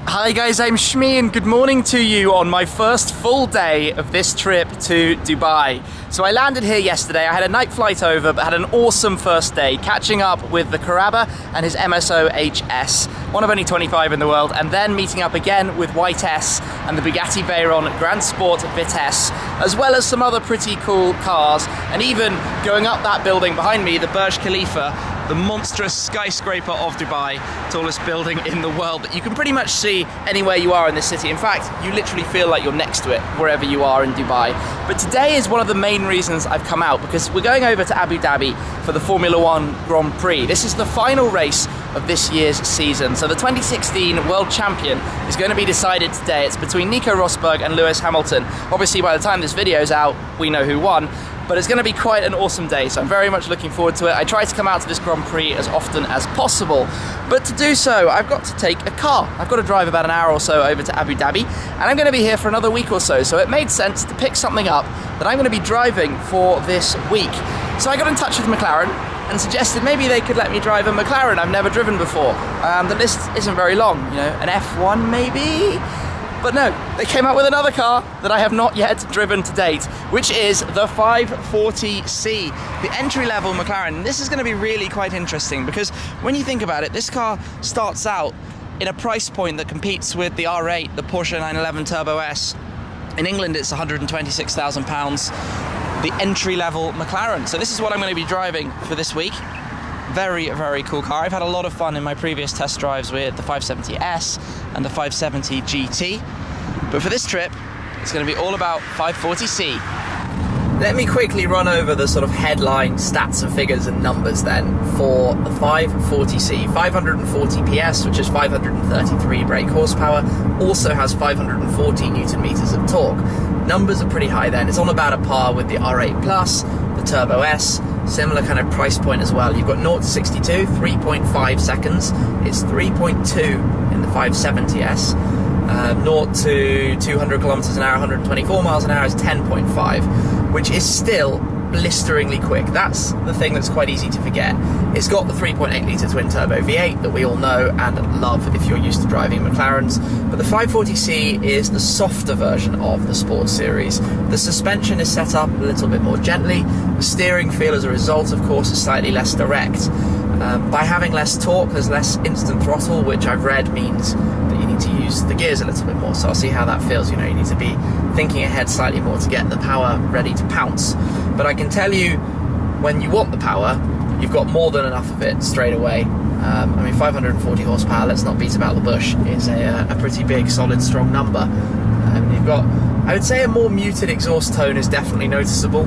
Hi guys, I'm Shmi and good morning to you on my first full day of this trip to Dubai. So I landed here yesterday, I had a night flight over but had an awesome first day catching up with the Carrabba and his MSO HS, one of only 25 in the world, and then meeting up again with White S and the Bugatti Veyron Grand Sport Vitesse, as well as some other pretty cool cars, and even going up that building behind me, the Burj Khalifa, the monstrous skyscraper of Dubai, tallest building in the world that you can pretty much see anywhere you are in this city. In fact, you literally feel like you're next to it wherever you are in Dubai. But today is one of the main reasons I've come out, because we're going over to Abu Dhabi for the Formula One Grand Prix. This is the final race of this year's season. So the 2016 World Champion is going to be decided today. It's between Nico Rosberg and Lewis Hamilton. Obviously, by the time this video is out, we know who won. But it's going to be quite an awesome day, so I'm very much looking forward to it. I try to come out to this Grand Prix as often as possible, but to do so, I've got to take a car. I've got to drive about an hour or so over to Abu Dhabi, and I'm going to be here for another week or so, so it made sense to pick something up that I'm going to be driving for this week. So I got in touch with McLaren and suggested maybe they could let me drive a McLaren I've never driven before. The list isn't very long, you know, an F1 maybe? But no, they came out with another car that I have not yet driven to date, which is the 540C, the entry-level McLaren. And this is going to be really quite interesting because when you think about it, this car starts out in a price point that competes with the R8, the Porsche 911 Turbo S. In England, it's £120,000, the entry-level McLaren. So this is what I'm going to be driving for this week. Very, very cool car. I've had a lot of fun in my previous test drives with the 570S and the 570 GT. But for this trip, it's going to be all about 540C. Let me quickly run over the sort of headline stats and figures and numbers then for the 540C. 540 PS, which is 533 brake horsepower, also has 540 Newton meters of torque. Numbers are pretty high then. It's on about a par with the R8 Plus, the Turbo S, similar kind of price point as well. You've got 0 to 62, 3.5 seconds. It's 3.2 in the 570S. 0 to 200 kilometers an hour, 124 miles an hour is 10.5, which is still blisteringly quick. That's the thing that's quite easy to forget. It's got the 3.8 litre twin turbo V8 that we all know and love if you're used to driving McLarens, but the 540C is the softer version of the Sports Series. The suspension is set up a little bit more gently. The steering feel as a result, of course, is slightly less direct. By having less torque, there's less instant throttle, which I've read means that you need to use the gears a little bit more. So I'll see how that feels. You know, you need to be thinking ahead slightly more to get the power ready to pounce. But I can tell you, when you want the power, you've got more than enough of it straight away. I mean, 540 horsepower, let's not beat about the bush, is a pretty big, solid, strong number. You've got, I would say, a more muted exhaust tone is definitely noticeable.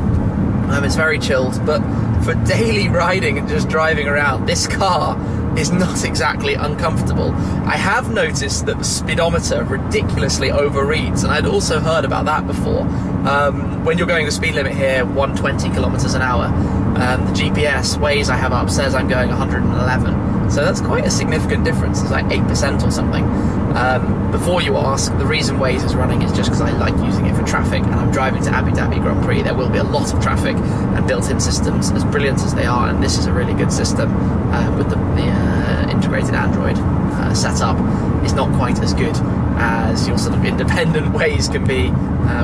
It's very chilled, but for daily riding and just driving around, this car is not exactly uncomfortable. I have noticed that the speedometer ridiculously overreads, and I'd also heard about that before. When you're going the speed limit here, 120 kilometers an hour, the GPS Waze I have up says I'm going 111. So that's quite a significant difference. It's like 8% or something. Before you ask, the reason Waze is running is just because I like using it for traffic, and I'm driving to Abu Dhabi Grand Prix. There will be a lot of traffic, and built-in systems, as brilliant as they are, and this is a really good system with the integrated Android setup, is not quite as good as your sort of independent Waze can be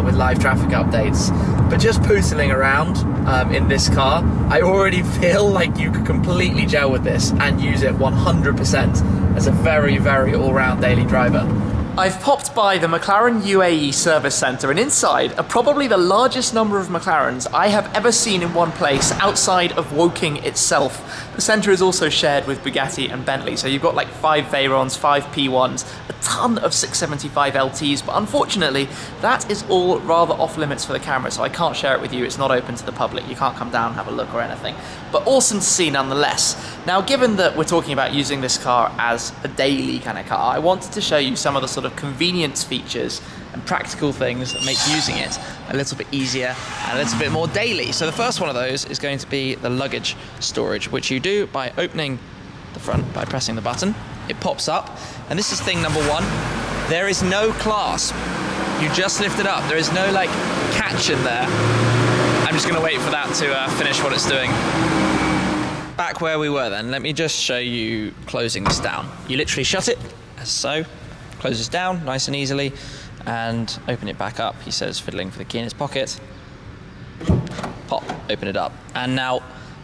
with live traffic updates. But just pootling around in this car, I already feel like you could completely gel with this and use it 100% as a very, very all-round daily driver. I've popped by the McLaren UAE service centre, and inside are probably the largest number of McLarens I have ever seen in one place outside of Woking itself. The centre is also shared with Bugatti and Bentley, so you've got like 5 Veyrons, 5 P1s, a ton of 675 LTs, but unfortunately that is all rather off limits for the camera, so I can't share it with you. It's not open to the public. You can't come down and have a look or anything, but awesome to see nonetheless. Now, given that we're talking about using this car as a daily kind of car, I wanted to show you some of the sort of convenience features and practical things that make using it a little bit easier and a little bit more daily. So the first one of those is going to be the luggage storage, which you do by opening the front by pressing the button. It pops up, and this is thing number one. There is no clasp. You just lift it up. There is no like catch in there. I'm just going to wait for that to finish what it's doing. Back back where we were then, let me just show you closing this down. You literally shut it, as so, closes down nice and easily, and open it back up. He says, fiddling for the key in his pocket. Pop, open it up. And now,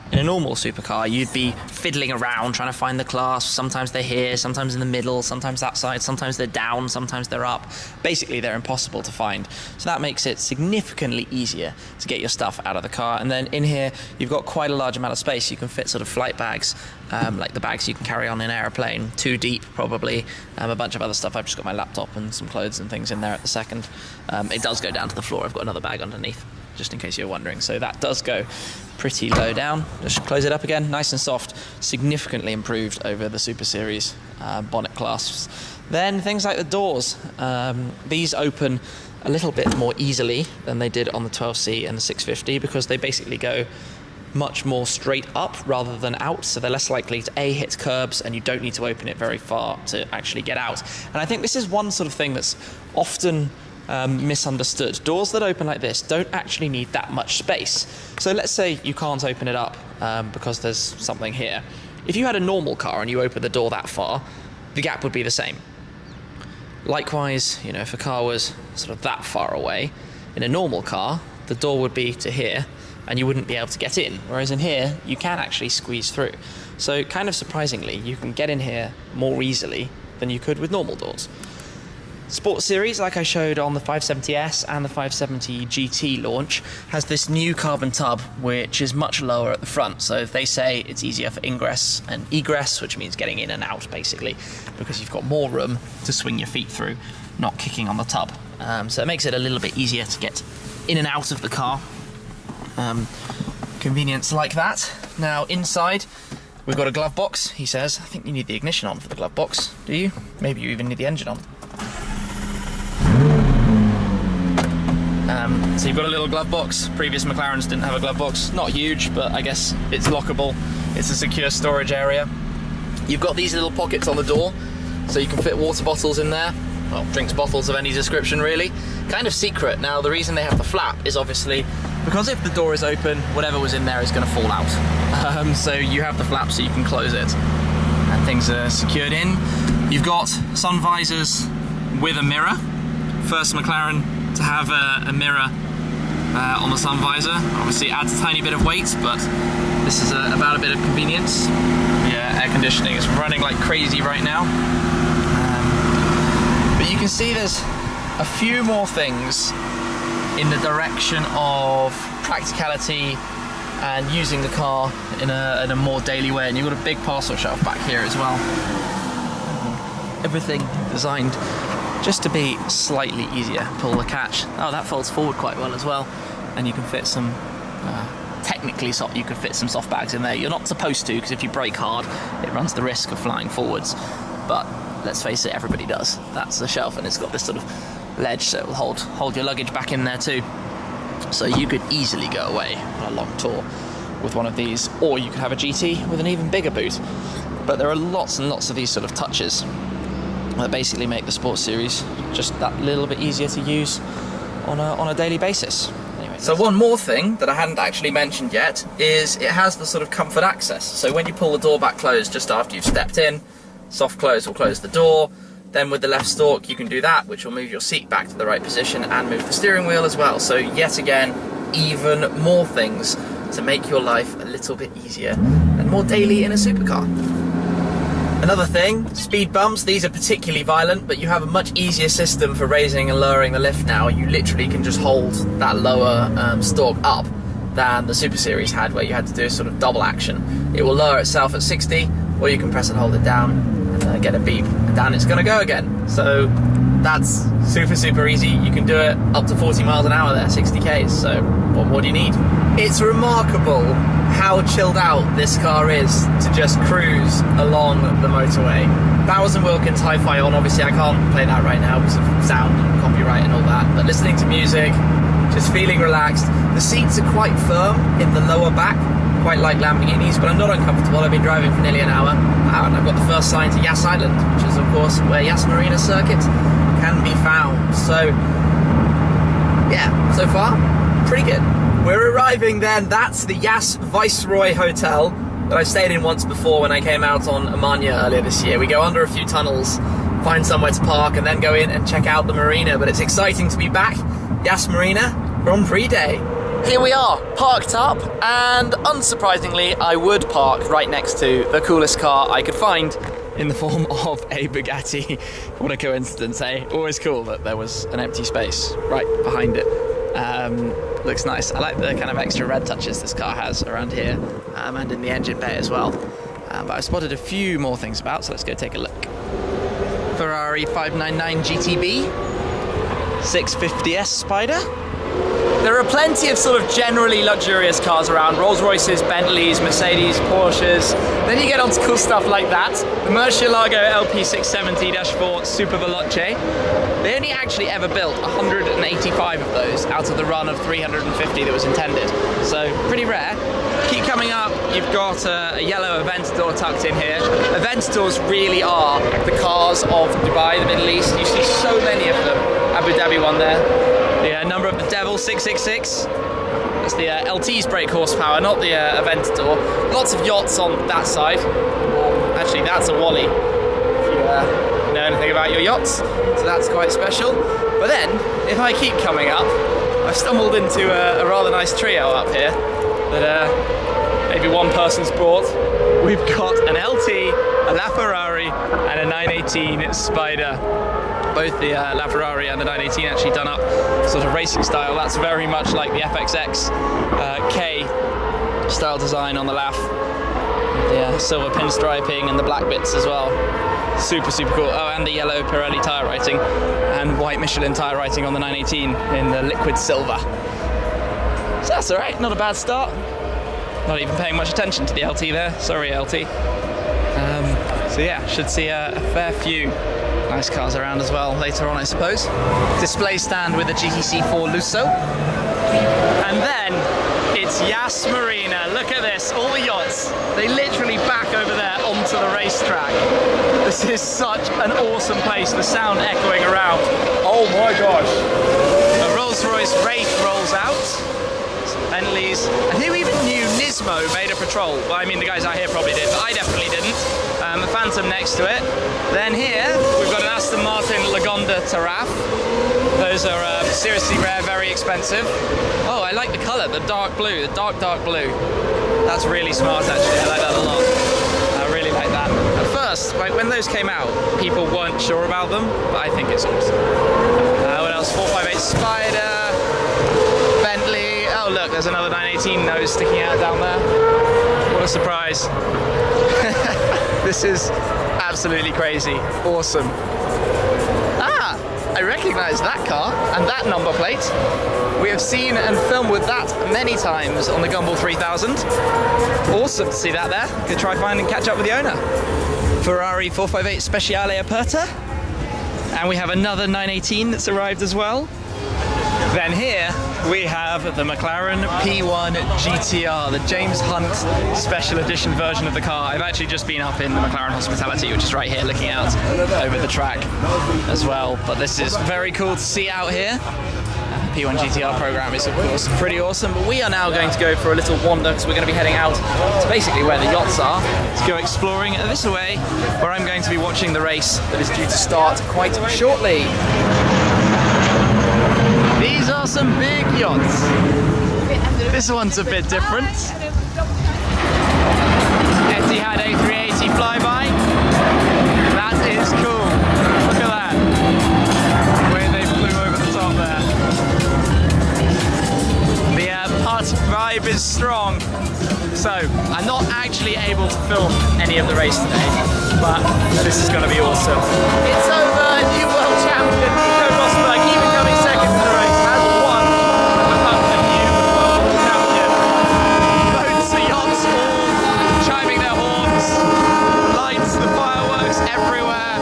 in a normal supercar, you'd be fiddling around trying to find the clasps. Sometimes they're here, sometimes in the middle, sometimes that side, sometimes they're down, sometimes they're up. Basically, they're impossible to find. So that makes it significantly easier to get your stuff out of the car. And then in here, you've got quite a large amount of space. You can fit sort of flight bags, like the bags you can carry on in an aeroplane, 2 deep probably, a bunch of other stuff. I've just got my laptop and some clothes and things in there at the second. It does go down to the floor. I've got another bag underneath, just in case you're wondering. So that does go pretty low down. Just close it up again, nice and soft, significantly improved over the Super Series bonnet clasps. Then things like the doors. These open a little bit more easily than they did on the 12C and the 650 because they basically go much more straight up rather than out, so they're less likely to hit curbs, and you don't need to open it very far to actually get out. And I think this is one sort of thing that's often misunderstood. Doors that open like this don't actually need that much space. So let's say you can't open it up because there's something here. If you had a normal car and you open the door that far, the gap would be the same. Likewise, you know, if a car was sort of that far away, in a normal car, the door would be to here and you wouldn't be able to get in. Whereas in here, you can actually squeeze through. So kind of surprisingly, you can get in here more easily than you could with normal doors. Sport Series, like I showed on the 570S and the 570 GT launch, has this new carbon tub which is much lower at the front. So they say it's easier for ingress and egress, which means getting in and out basically, because you've got more room to swing your feet through, not kicking on the tub. So it makes it a little bit easier to get in and out of the car. Convenience like that. Now inside, we've got a glove box, he says. I think you need the ignition on for the glove box, do you? Maybe you even need the engine on. So you've got a little glove box. Previous McLarens didn't have a glove box. Not huge, but I guess it's lockable. It's a secure storage area. You've got these little pockets on the door, so you can fit water bottles in there. Well, drinks bottles of any description really. Kind of secret. Now the reason they have the flap is obviously because if the door is open, whatever was in there is going to fall out. So you have the flap so you can close it. And things are secured in. You've got sun visors with a mirror. First McLaren to have a mirror on the sun visor. Obviously it adds a tiny bit of weight, but this is about a bit of convenience. Yeah, air conditioning is running like crazy right now. But you can see there's a few more things in the direction of practicality and using the car in a more daily way. And you've got a big parcel shelf back here as well. Everything designed just to be slightly easier. Pull the catch. Oh, that folds forward quite well as well. And you can fit some, technically you could fit some soft bags in there. You're not supposed to, because if you brake hard, it runs the risk of flying forwards. But let's face it, everybody does. That's the shelf, and it's got this sort of ledge, so it will hold your luggage back in there too. So you could easily go away on a long tour with one of these, or you could have a GT with an even bigger boot. But there are lots and lots of these sort of touches that basically make the Sport Series just that little bit easier to use on a daily basis. Anyway, so one more thing that I hadn't actually mentioned yet is it has the sort of comfort access. So when you pull the door back closed just after you've stepped in, soft close will close the door. Then with the left stalk you can do that, which will move your seat back to the right position and move the steering wheel as well. So yet again, even more things to make your life a little bit easier and more daily in a supercar. Another thing, speed bumps. These are particularly violent, but you have a much easier system for raising and lowering the lift now. You literally can just hold that lower stalk up than the Super Series had, where you had to do a sort of double action. It will lower itself at 60, or you can press and hold it down and get a beep, and down it's going to go again. So that's super easy. You can do it up to 40 miles an hour there, 60 Ks, so what more do you need? It's remarkable how chilled out this car is to just cruise along the motorway. Bowers & Wilkins Hi-Fi on, obviously I can't play that right now because of sound and copyright and all that, but listening to music, just feeling relaxed. The seats are quite firm in the lower back, quite like Lamborghinis, but I'm not uncomfortable. I've been driving for nearly an hour, and I've got the first sign to Yas Island, which is of course where Yas Marina Circuit can be found. So yeah, so far, pretty good. We're arriving then, that's the Yas Viceroy Hotel. that I've stayed in once before when I came out on Amania earlier this year. We go under a few tunnels, find somewhere to park, and then go in and check out the marina. But it's exciting to be back. Yas Marina, Grand Prix Day. Here we are, parked up, and unsurprisingly, I would park right next to the coolest car I could find in the form of a Bugatti. What a coincidence, eh? Always cool that there was an empty space right behind it. Looks nice. I like the kind of extra red touches this car has around here, and in the engine bay as well. But I've spotted a few more things about, so let's go take a look. Ferrari 599 GTB, 650S Spider. There are plenty of sort of generally luxurious cars around, Rolls-Royces, Bentleys, Mercedes, Porsches. Then you get onto cool stuff like that. The Murcielago LP670-4 Super Veloce. They only actually ever built 185 of those out of the run of 350 that was intended. So pretty rare. Keep coming up, you've got a yellow Aventador tucked in here. Aventadors really are the cars of Dubai, the Middle East. You see so many of them. Abu Dhabi one there. The number of the Devil 666. That's the LT's brake horsepower, not the Aventador. Lots of yachts on that side. Actually, that's a Wally, if you know anything about your yachts. So that's quite special. But then, if I keep coming up, I've stumbled into a rather nice trio up here that maybe one person's brought. We've got an LT, a LaFerrari, and a 918 Spider. Both the LaFerrari and the 918 actually done up sort of racing style. That's very much like the FXX K style design on the LaF. The silver pinstriping and the black bits as well. Super, super cool. Oh, and the yellow Pirelli tyre writing and white Michelin tyre writing on the 918 in the liquid silver. So that's all right, not a bad start. Not even paying much attention to the LT there. Sorry, LT. So yeah, should see a fair few nice cars around as well later on, I suppose. Display stand with a GTC4 Lusso. And then it's Yas Marina. Look at this, all the yachts. They literally back over there onto the racetrack. This is such an awesome place, the sound echoing around. Oh my gosh. A Rolls-Royce Wraith rolls out. Some Bentleys. And who even knew Nismo made a Patrol? Well, I mean, the guys out here probably did, but I definitely didn't. The Phantom next to it. Then here, we've got an Aston Martin Lagonda Taraf. Those are seriously rare, very expensive. Oh, I like the colour, the dark blue, the dark blue. That's really smart, actually. I like that a lot. I really like that. At first, when those came out, people weren't sure about them, but I think it's awesome. What else? 458 Spider, Bentley. Oh, look, there's another 918 nose sticking out down there. What a surprise. This is absolutely crazy. Awesome. Ah, I recognise that car and that number plate. We have seen and filmed with that many times on the Gumball 3000. Awesome to see that there. Could try find and catch up with the owner. Ferrari 458 Speciale Aperta. And we have another 918 that's arrived as well. Then here we have the McLaren P1 GTR, the James Hunt special edition version of the car. I've actually just been up in the McLaren Hospitality, which is right here looking out over the track as well. But this is very cool to see out here. The P1 GTR program is of course pretty awesome, but we are now going to go for a little wander because we're going to be heading out to basically where the yachts are to go exploring this way, where I'm going to be watching the race that is due to start quite shortly. These are some big yachts. This one's a bit different. Etihad A380 flyby. That is cool. Look at that. The way they flew over the top there. The party vibe is strong. So, I'm not actually able to film any of the race today, but this is going to be awesome. It's over, new world champion Nico Rosberg, even coming second in the race, has won a new world champion. Boats, the yachts all chiming their horns, lights, the fireworks everywhere.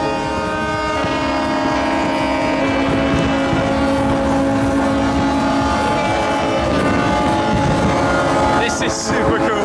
This is super cool.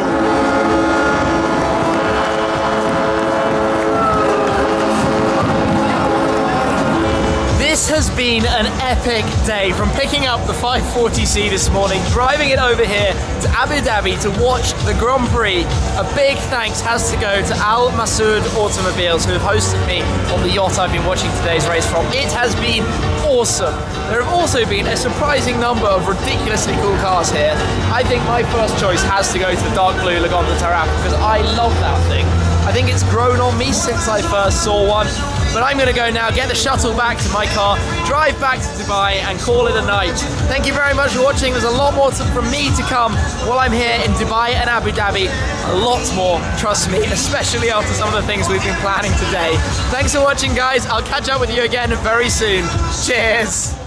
This has been an epic day, from picking up the 540C this morning, driving it over here to Abu Dhabi to watch the Grand Prix. A big thanks has to go to Al Masood Automobiles, who have hosted me on the yacht I've been watching today's race from. It has been awesome. There have also been a surprising number of ridiculously cool cars here. I think my first choice has to go to the dark blue Lagon de Taraf because I love that thing. I think it's grown on me since I first saw one. But I'm going to go now, get the shuttle back to my car, drive back to Dubai and call it a night. Thank you very much for watching. There's a lot more from me to come while I'm here in Dubai and Abu Dhabi. A lot more, trust me, especially after some of the things we've been planning today. Thanks for watching, guys. I'll catch up with you again very soon. Cheers.